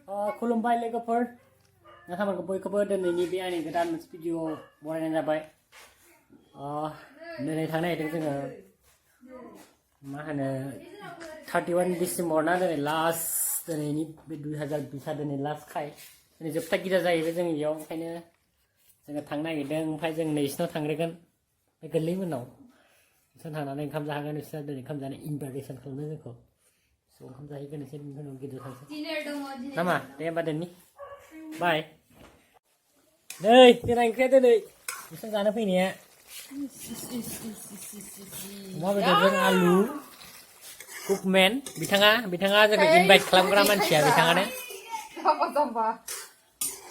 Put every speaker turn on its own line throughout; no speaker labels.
खुलुमबाय लोगोफोर नोंथांमोनखौ बयखौबो दिनैनि बे आंनि गोदान मोनसे भिडिअ बरायनाय जाबाय दिनै थांनो नागिरदों जोङो मा होनो 31 डिसेम्बर ना दिनै लास्ट दिनैनि बे 2020 दिनै लास्ट खाय दिनै जोबथा गिदा जाहैबाय जों बेयाव ओंखायनो जोङो थांनो नागिरदों ओमफ्राय जों नैसिनाव थांग्रोगोन बे गोरलैमोननाव बिसोर थांनानै ओंखाम जाहोगोन बिसोर दिनै ओंखाम जानो इनभाइटेसन खालामदों जोंखौ स' ओंखाम जाहैगोन एसे बिनि उनाव गिदिर थांसै नामा दे होमबा दिनै बाय नै जोंना ओंख्रिया दिनै बिसोर जानो फैनाया अमा बेदरजों आलु कुकमेन बिथाङा जोंखौ इनभाइट खालामग्रा मानसिया बिथाङानो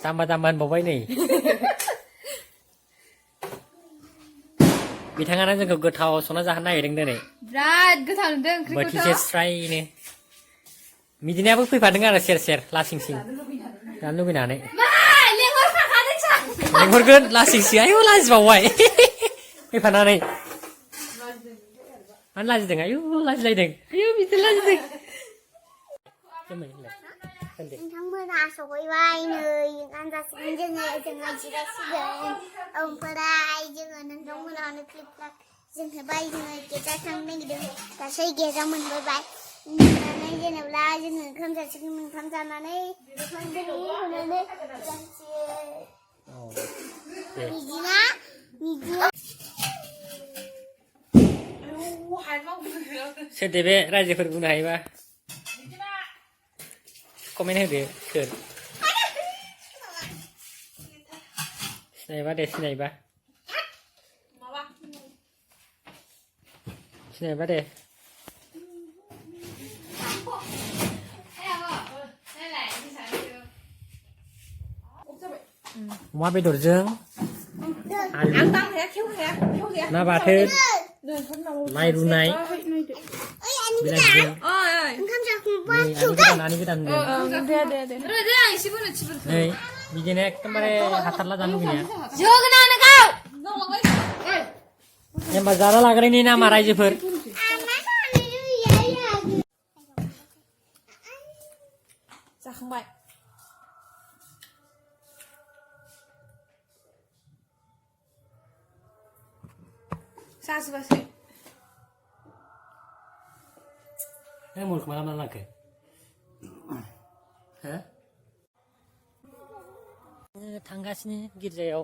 जाम्बा जाम्बा होनबावबाय नै बिथाङानो जोंखौ गोथाव संना जाहोनो नागिरदों दिनै
बिराद गोथाव नुदों ओंख्रिखौथ'
बोथिसे स्रायनो मिदिनायाबो फैफादों आरो सेर सेर लासिंसिं जानो लुबैनानै लेंहरगोन लासिंसिं आयौ लाजिबावबाय फैफानानै मानो लाजिदों आयौ लाजिलायदों आयौ बिदि लाजिदों
नोंथांमोना सफैबाय नै ओंखाम जासिगोन जोङो जिरायसिगोन ओमफ्राय जोङो नोंथांमोनावनो क्लिप क्लाप जोंहोबाय जोङो गेटआव थांनो नागिरदों गासै गेटआव मोनबोबाय मोननानै जेनेबा जोङो ओंखाम जासिगोन ओंखाम जानानै होनानै बिदिना
सोरदो बे रायजोफोर बुंनो हायोबा कमेन्ट होदो सोर सिनायबा दे सिनायबा दे अमा बेदरजों आलु ना बाथोन लाइ रुनाय बिलाइजों आनि गोदान नै बिदिनो एकदमबारे हाथारला जानो लुगैनाया जेनेबा जाना लाग्रायनि नामा रायजोफोर
जाखांबाय जाजोबासै
मुलुग मा लांखो थांगासिनो गिर्जायाव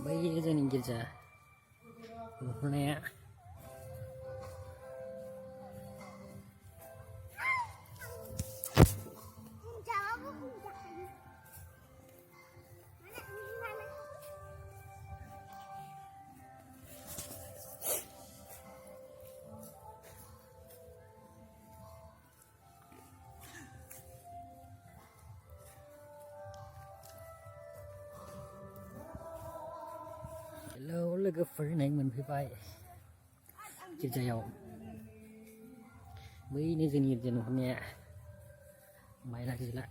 बै जोंनि गिर्जा हwnaya Hello लोगोफोर नै मोनफैबाय गिर्जायाव बैनो जोंनि गिर्जा नुहुरनाया बायला जिला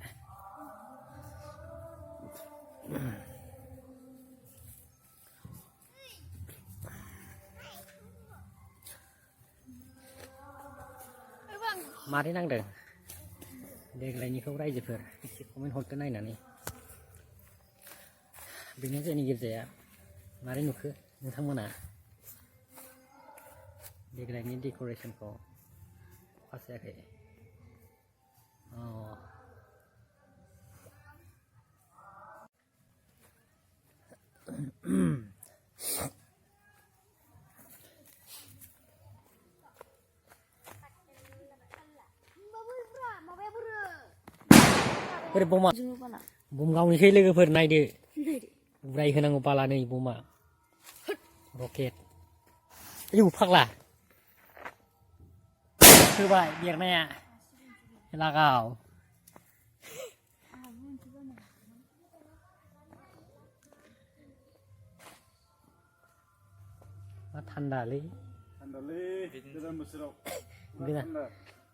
मारै नांदों देग्लायनिखौ रायजोफोर एसे कमेन्ट हरदो नायनानै बेनो जोंनि गिर्जाया मारै नुखो नोंथांमोना देग्लायनि डेक'रेसनखौ फसायाखै बम गावनिसै लोगोफोर नायदो उराय होनांगौ बाला नै बमा रकेट आयौ फाग्ला होबाय बेरनाया लागाव मा थान्दालै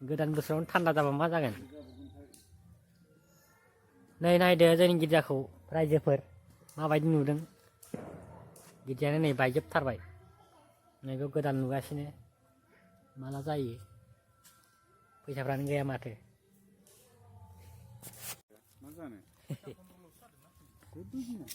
गोदान बोसोरावनो थान्दा जाबा मा जागोन नै नायदो जोंनि गिर्जाखौ रायजोफोर माबायदि नुदों गिर्जायानो नै बायजोबथारबाय नैबे गोदान नुगासिनो माला जायो फैसाफ्रानो गैया माथो
जानो गुदुंनो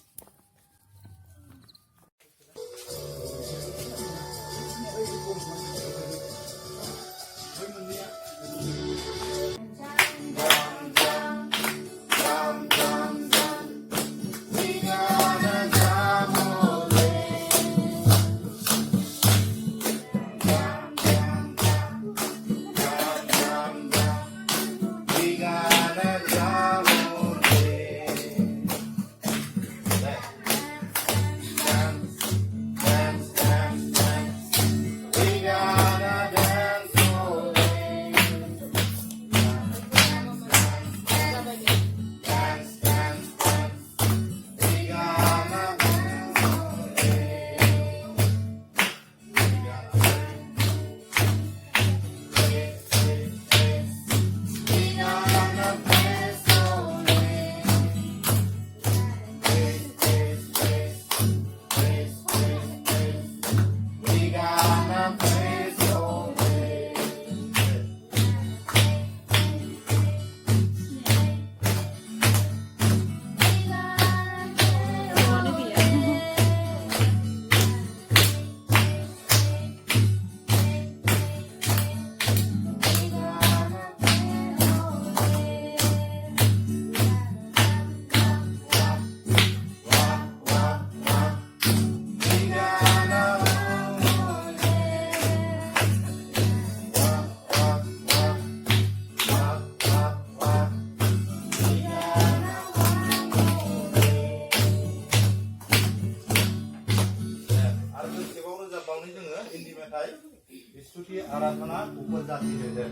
Istuti aratana upajati dede.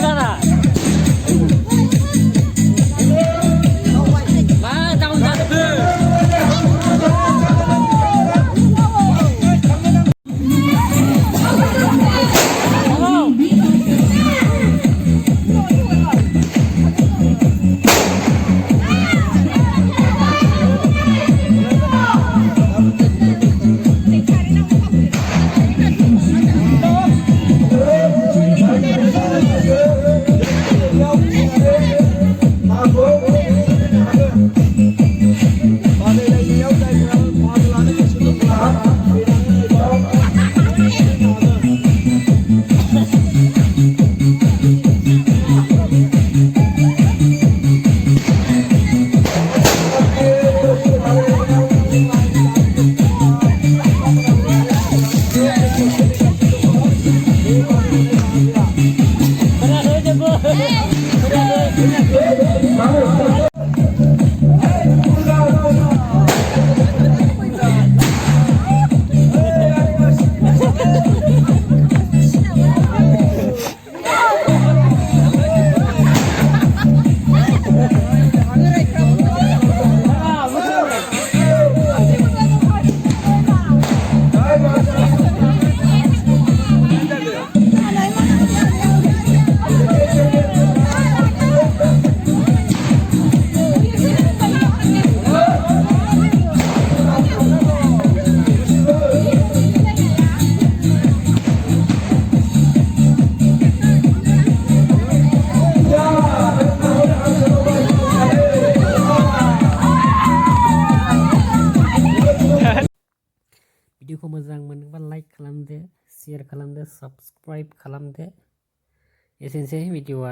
जाना मा जाउन जादों भिडिअखौ मोजां मोनोबा लाइक खालामदो शेयार खालामदो साबस्क्राइब खालामदो एसेनोसै भिडिअआ